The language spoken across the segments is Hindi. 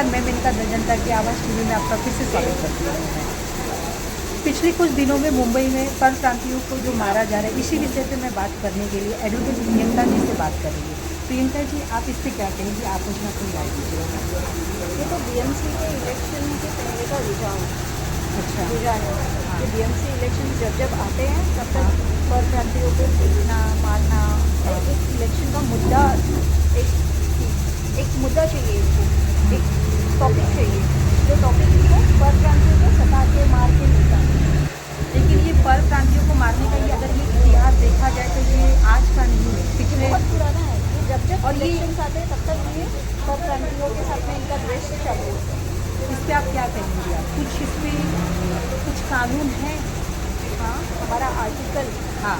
नमस्कार, मैं मेनका जनता की आवाज़ टीवी में आपका फिर से स्वागत करती हूँ। पिछले कुछ दिनों में मुंबई में परप्रांतियों को जो मारा जा रहा है, इसी विषय पे मैं बात करने के लिए एडवोकेट प्रियंका जी से बात करेंगे। प्रियंका जी, आप इस पर क्या कहेंगी? आप उसमें अपनी राय दीजिएगा। ये तो बीएमसी के इलेक्शन के पहले का रुझान अच्छा। रुझान है कि बीएमसी इलेक्शन जब जब आते हैं तब तक परप्रांतियों को पीटना मारना और एक इलेक्शन का मुद्दा एक मुद्दा चाहिए इसको, एक टॉपिक चाहिए जो टॉपिक इनको परप्रांतियों को सता के मार के मिलता है। लेकिन ये परप्रांतियों को मारने का ये अगर ये इतिहास देखा जाए तो ये आज का नहीं है, पिछले बहुत पुराना है। ये जब जब और ये इलेक्शन आते हैं तब तक ये परप्रांतियों के साथ में इनका द्वेष चालू होता है। इस पर आप क्या कहेंगे? आप कुछ इस पर कुछ कानून है? हाँ, हमारा आर्टिकल हाँ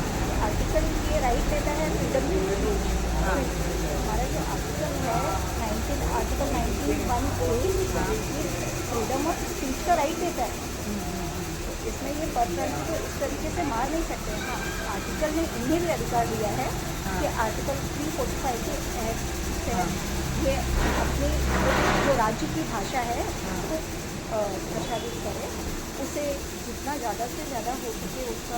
ये राइट देता है फ्रीडम टू स्पीच। हाँ हमारा जो आर्टिकल है आर्टिकल 19(1)(a) ये फ्रीडम ऑफ स्पीच का राइट देता है। इसमें ये पर्सन को इस तरीके से मार नहीं सकते। हाँ, आर्टिकल ने इन्हें भी अधिकार दिया है कि आर्टिकल 345 के एक्ट से ये अपनी जो राज्य की भाषा है उसको प्रचारित करे, उसे जितना ज़्यादा से ज़्यादा हो सके उसका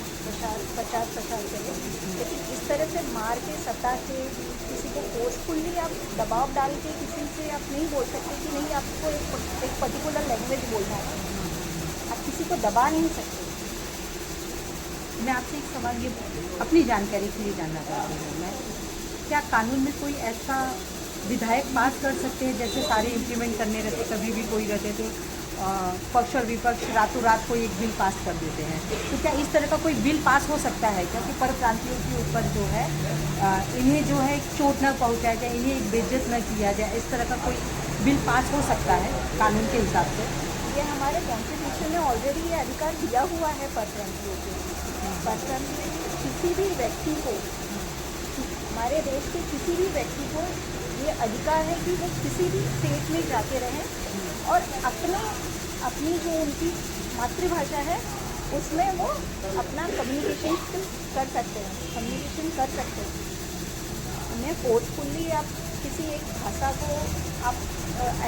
प्रचार करें। लेकिन इस तरह से मार के सता के किसी को फोर्सफुली आप दबाव डाल के किसी से आप नहीं बोल सकते कि नहीं आपको एक पर्टिकुलर लैंग्वेज बोलना है। आप किसी को दबा नहीं सकते। मैं आपसे एक सवाल ये अपनी जानकारी के लिए जानना चाहती हूँ मैं, क्या कानून में कोई ऐसा विधायक पास कर सकते हैं जैसे सारे इम्प्लीमेंट करने रहते, कभी भी कोई रहते थे पक्ष और विपक्ष रातों रात कोई एक बिल पास कर देते हैं, तो क्या इस तरह का कोई बिल पास हो सकता है? क्योंकि परप्रांतियों के ऊपर जो है इन्हें जो है चोट न पहुँचाया जाए, इन्हें एक बेइज्जत न किया जाए, इस तरह का कोई बिल पास हो सकता है कानून के हिसाब से? ये हमारे कॉन्स्टिट्यूशन में ऑलरेडी ये अधिकार दिया हुआ है परप्रांतियों को। परप्रांतीय किसी भी व्यक्ति को, हमारे देश के किसी भी व्यक्ति को ये अधिकार है कि वो किसी भी स्टेट में जाके रहें और अपनी जो उनकी मातृभाषा है उसमें वो अपना कम्युनिकेशन कर सकते हैं। उन्हें फोर्सफुली आप किसी एक भाषा को आप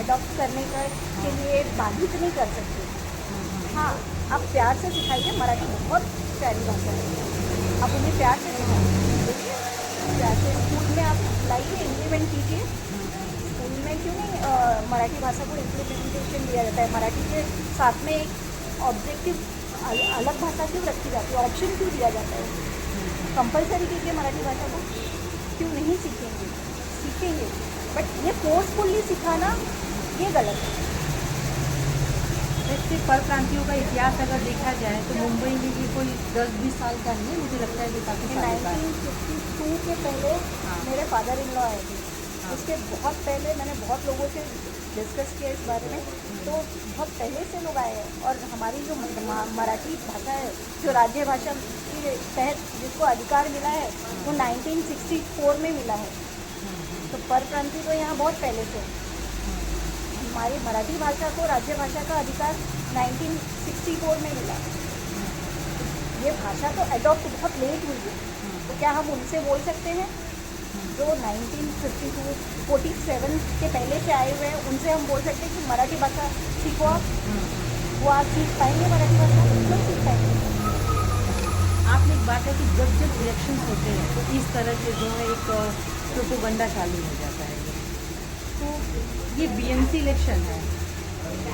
एडॉप्ट करने के लिए बाधित नहीं कर सकते। हाँ, आप प्यार से सिखाइए। मराठी बहुत प्यारी भाषा है, आप उन्हें प्यार से सिखाइए। प्यार से स्कूल में आप लाइए, इम्प्लीमेंट कीजिए। स्कूल में क्यों नहीं मराठी भाषा को इम्प्लीमेंटेशन दिया जाता है? मराठी के साथ में एक ऑब्जेक्टिव अलग भाषा क्यों रखी जाती है? ऑप्शन क्यों दिया जाता है? कंपलसरी कीजिए मराठी भाषा को। क्यों नहीं सीखेंगे, बट ये फोर्सफुली सिखाना ये गलत है। वैसे परप्रांतियों का इतिहास अगर देखा जाए तो मुंबई में भी कोई 10-20 साल का नहीं है, मुझे लगता है कि काफ़ी साल का है। 1952 के पहले मेरे फादर इन लॉ आए थे। उसके बहुत पहले मैंने बहुत लोगों से डिस्कस किया इस बारे में, तो बहुत पहले से लोग आए हैं। और हमारी जो मराठी भाषा है, जो राज्य भाषा के तहत जिसको अधिकार मिला है, वो 1964 में मिला है। तो परप्रांति तो यहाँ बहुत पहले से। हमारी मराठी भाषा को राज्य भाषा का अधिकार 1964 में मिला। ये भाषा तो अडॉप्ट बहुत लेट हुई है, तो क्या हम उनसे बोल सकते हैं जो 1952 47 के पहले से आए हुए हैं, उनसे हम बोल सकते हैं कि मराठी भाषा सीखो आप? वो आप सीख पाएंगे मराठी भाषा? नहीं सीख पाएंगे। आपने एक बात है कि जब जब इलेक्शन होते हैं तो इस तरह से जो है एक प्रोपोगंडा चालू हो जाता है। तो ये बीएमसी इलेक्शन है,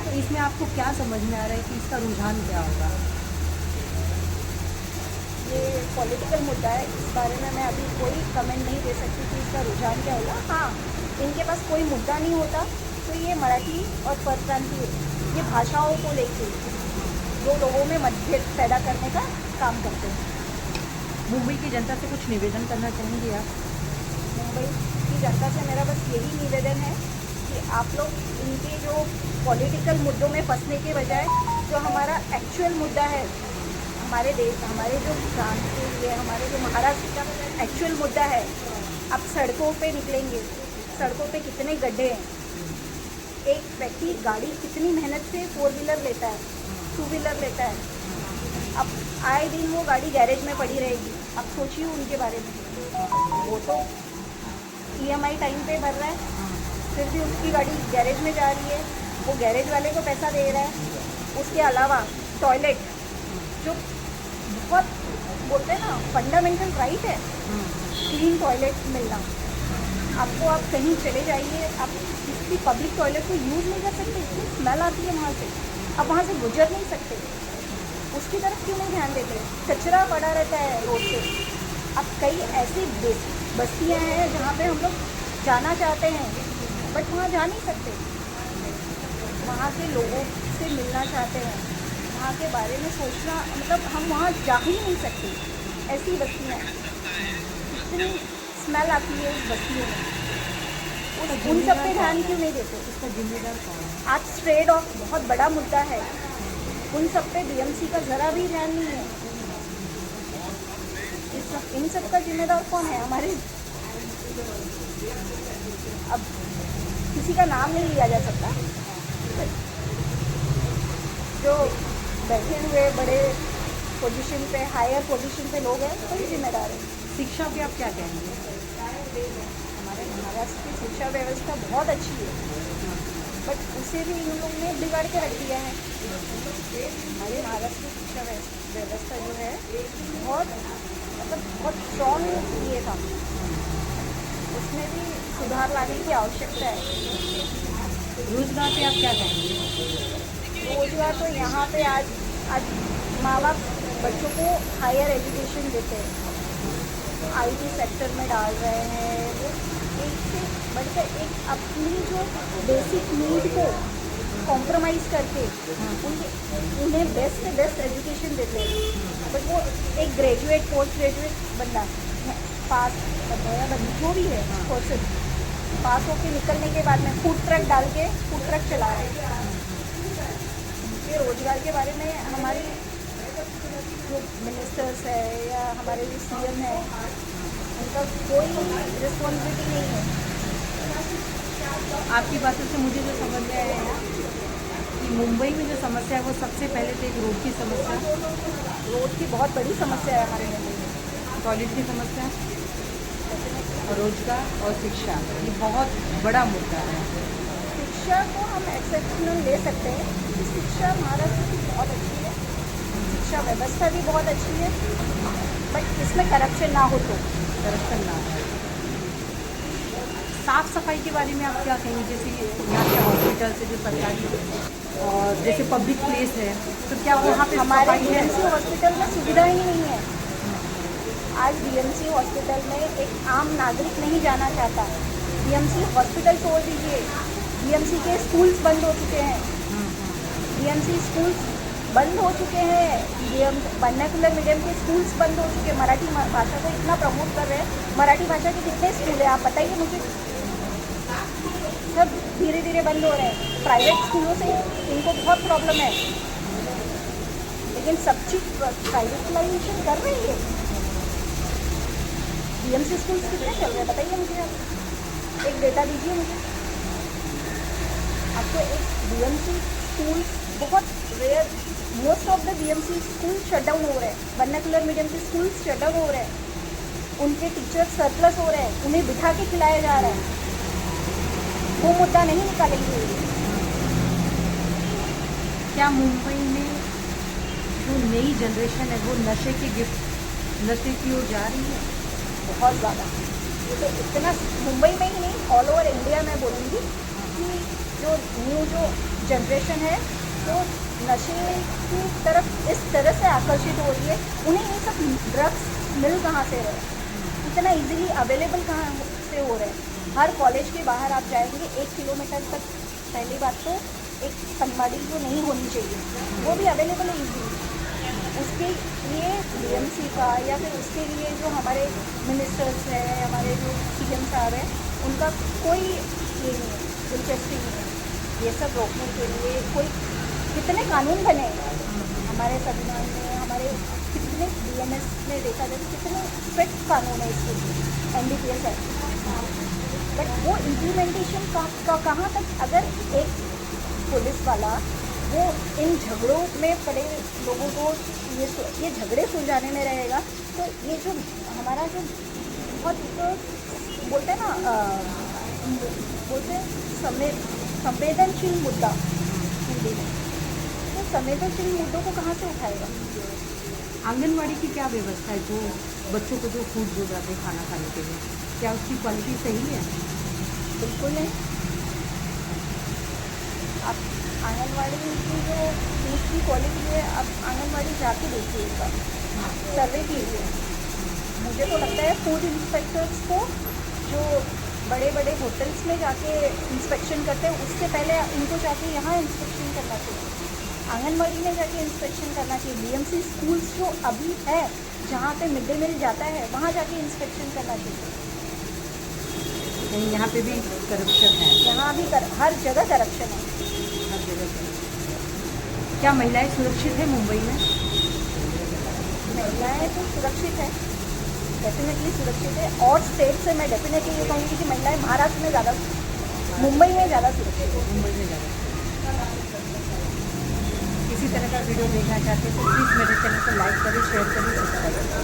तो इसमें आपको क्या समझ में आ रहा है कि इसका रुझान क्या होगा? ये पॉलिटिकल मुद्दा है, इस बारे में मैं अभी कोई कमेंट नहीं दे सकती कि इसका रुझान क्या होगा। हाँ, इनके पास कोई मुद्दा नहीं होता तो ये मराठी और परप्रांतीय ये भाषाओं को लेके जो लोगों में मतभेद पैदा करने का काम करते हैं। मुंबई की जनता से कुछ निवेदन करना चाहेंगे आप? मुंबई की जनता से मेरा बस यही निवेदन है कि आप लोग इनके जो पॉलिटिकल मुद्दों में फंसने के बजाय जो हमारा एक्चुअल मुद्दा है, हमारे देश, हमारे जो प्रांत के लिए, हमारे जो महाराष्ट्र का एक्चुअल मुद्दा है, आप सड़कों पे निकलेंगे, सड़कों पे कितने गड्ढे हैं। एक व्यक्ति गाड़ी कितनी मेहनत से 4 व्हीलर लेता है, 2 व्हीलर लेता है, अब आए दिन वो गाड़ी गैरेज में पड़ी रहेगी। अब सोचिए उनके बारे में। वो तो EMI टाइम पे भर रहा है, फिर भी उसकी गाड़ी गैरेज में जा रही है, वो गैरेज वाले को पैसा दे रहा है। उसके अलावा टॉयलेट, जो बहुत बोलते हैं ना फंडामेंटल राइट है, क्लीन टॉयलेट मिलना। आपको आप कहीं चले जाइए, आप किसी पब्लिक टॉयलेट को यूज़ नहीं कर सकते, इतनी स्मेल आती है वहाँ से, आप वहाँ से गुजर नहीं सकते। उसकी तरफ क्यों नहीं ध्यान देते? कचरा पड़ा रहता है रोड पे। अब कई ऐसी बस्तियाँ हैं जहाँ पे हम लोग जाना चाहते हैं बट वहाँ जा नहीं सकते, वहाँ के लोगों से मिलना चाहते हैं, वहाँ के बारे में सोचना, मतलब हम वहाँ जा ही नहीं सकते। ऐसी बस्तियाँ हैं, इतनी स्मेल आती है उस बस्तियों में। उन सब पे ध्यान क्यों नहीं देते? इसका जिम्मेदार कौन है? आज स्ट्रे डॉग बहुत बड़ा मुद्दा है, उन सब पे बीएमसी का ज़रा भी ध्यान नहीं है। इन सब का जिम्मेदार कौन है? हमारे, अब किसी का नाम नहीं लिया जा सकता, जो बैठे हुए बड़े पोजीशन पे, हायर पोजीशन पे लोग हैं, कोई जिम्मेदार है। शिक्षा पे आप क्या कहेंगे? हमारे महाराष्ट्र की शिक्षा व्यवस्था बहुत अच्छी है, बट उसे भी इन लोगों ने बिगाड़ के रख दिया है। हमारे महाराष्ट्र की शिक्षा व्यवस्था जो है बहुत, मतलब बहुत स्ट्रॉन्ग ये था, उसमें भी सुधार लाने की आवश्यकता है। रोजगार पे आप क्या कहेंगे? रोजगार तो यहाँ पे आज माँ बाप बच्चों को हायर एजुकेशन देते हैं, आईटी सेक्टर में डाल रहे हैं, वो एक से बढ़कर एक अपनी जो बेसिक नीड को कॉम्प्रोमाइज़ करके उन्हें बेस्ट से बेस्ट एजुकेशन देते हैं। बट वो एक ग्रेजुएट, पोस्ट ग्रेजुएट बंदा पास या बंदी जो भी है पर्सन, पास होके निकलने के बाद में फूड ट्रक डाल के फूड ट्रक चला रहे हैं। उनके रोजगार के बारे में हमारी जो मिनिस्टर्स है या हमारे जो सीएम है, उनका कोई रिस्पॉन्सिबिलिटी नहीं है। आपकी बातों से मुझे जो समझ में आया है कि मुंबई में जो समस्या है वो सबसे पहले तो एक रोड की समस्या, रोड की बहुत बड़ी समस्या है हमारे मुंबई में, टॉयलेट की समस्या, और रोजगार और शिक्षा, ये बहुत बड़ा मुद्दा है। शिक्षा को हम एक्सेप्शनल ले सकते हैं क्योंकि शिक्षा महाराष्ट्र की बहुत अच्छी है, शिक्षा व्यवस्था भी बहुत अच्छी है, बट इसमें करप्शन ना हो तो। करप्शन ना है। साफ सफाई के बारे में आप क्या कहेंगे? जैसे यहाँ के हॉस्पिटल से जो सरकारी और जैसे पब्लिक प्लेस है, तो क्या वहाँ पे हमारे सफाई है? बीएमसी हॉस्पिटल में सुविधा ही नहीं है। आज बीएमसी हॉस्पिटल में एक आम नागरिक नहीं जाना चाहता। बीएमसी हॉस्पिटल छोड़ दीजिए, बीएमसी के स्कूल्स बंद हो चुके हैं, बीएमसी स्कूल्स बंद हो चुके हैं, वर्नाक्युलर मीडियम के स्कूल्स बंद हो चुके हैं। मराठी भाषा को इतना प्रमोट कर रहे हैं, मराठी भाषा के कितने स्कूल हैं आप बताइए मुझे? सब धीरे धीरे बंद हो रहे हैं। प्राइवेट स्कूलों से इनको बहुत प्रॉब्लम है, लेकिन सब चीज़ प्राइवेटाइजेशन कर रही है। बीएमसी स्कूल्स कितने चल रहे हैं बताइए मुझे? आप एक डेटा दीजिए मुझे। आपको एक बीएमसी स्कूल बहुत rare, most of the BMC school shut down हो रहे हैं, वर्नाक्युलर मीडियम के स्कूल शट डाउन हो रहे हैं, उनके टीचर सरप्लस हो रहे हैं, उन्हें बिठा के खिलाया जा रहा है। वो मुद्दा नहीं निकालेंगे। क्या मुंबई में जो नई जनरेशन है वो नशे की ओर जा रही है? बहुत ज़्यादा। ये तो इतना मुंबई में ही नहीं, ऑल ओवर इंडिया में बोलूँगी कि जो न्यू जो जनरेशन है वो नशे की तरफ इस तरह से आकर्षित हो रही है। उन्हें ये सब ड्रग्स मिल कहाँ से रहे, इतना इजीली अवेलेबल कहाँ से हो रहे हैं? हर कॉलेज के बाहर आप जाएंगे 1 किलोमीटर तक, पहली बात तो एक संगवाड़ी जो नहीं होनी चाहिए वो भी अवेलेबल है इजीली। उसके लिए बीएमसी का या फिर उसके लिए जो हमारे मिनिस्टर्स हैं, हमारे जो सीएम साहब हैं, उनका कोई ये नहीं है, दिलचस्पी नहीं है ये सब रोकने के लिए। कोई कितने कानून बने हमारे संविधान में, हमारे कितने बीएनएस में देखा जाए कितने स्ट्रिक्ट कानून है इसके लिए, एनडीपीएस है, बट वो इम्प्लीमेंटेशन का कहाँ तक? अगर एक पुलिस वाला वो इन झगड़ों में पड़े लोगों को ये झगड़े सुलझाने में रहेगा, तो ये जो हमारा जो बहुत बोलते हैं ना, बोलते हैं समय संवेदनशील मुद्दा हिंदी में, तो संवेदनशील मुद्दों को कहाँ से उठाएगा? आंगनवाड़ी की क्या व्यवस्था है, जो बच्चों को जो फूड दिए जाते हैं खाना खाने के लिए, क्या उसकी क्वालिटी सही है? बिल्कुल नहीं। आप आंगनवाड़ी की जो फूड की क्वालिटी है, आप आंगनवाड़ी जाके देखिए, इसका सर्वे कीजिए। मुझे तो लगता है फूड इंस्पेक्टर्स को जो बड़े बड़े होटल्स में जाके इंस्पेक्शन करते हैं, उससे पहले इनको जाके यहाँ इंस्पेक्शन करना चाहिए, आंगनवाड़ी में जाके इंस्पेक्शन करना चाहिए। बीएमसी स्कूल्स जो अभी है, जहाँ पे मिड डे मील जाता है, वहाँ जाके इंस्पेक्शन करना चाहिए। नहीं, यहाँ पे भी करप्शन है, यहाँ भी हर जगह करप्शन है। हर जगह करप्शन। क्या महिलाएं सुरक्षित है मुंबई में? महिलाएं तो सुरक्षित है, डेफिनेटली सुरक्षित है। और स्टेट से मैं डेफिनेटली ये कहूँगी कि महिलाएं महाराष्ट्र में ज़्यादा, मुंबई में ज़्यादा सुरक्षित है। मुंबई में ज़्यादा। इसी तरह का वीडियो देखना चाहते हैं तो प्लीज़ मेरे चैनल को लाइक करें, शेयर करें, सब्सक्राइब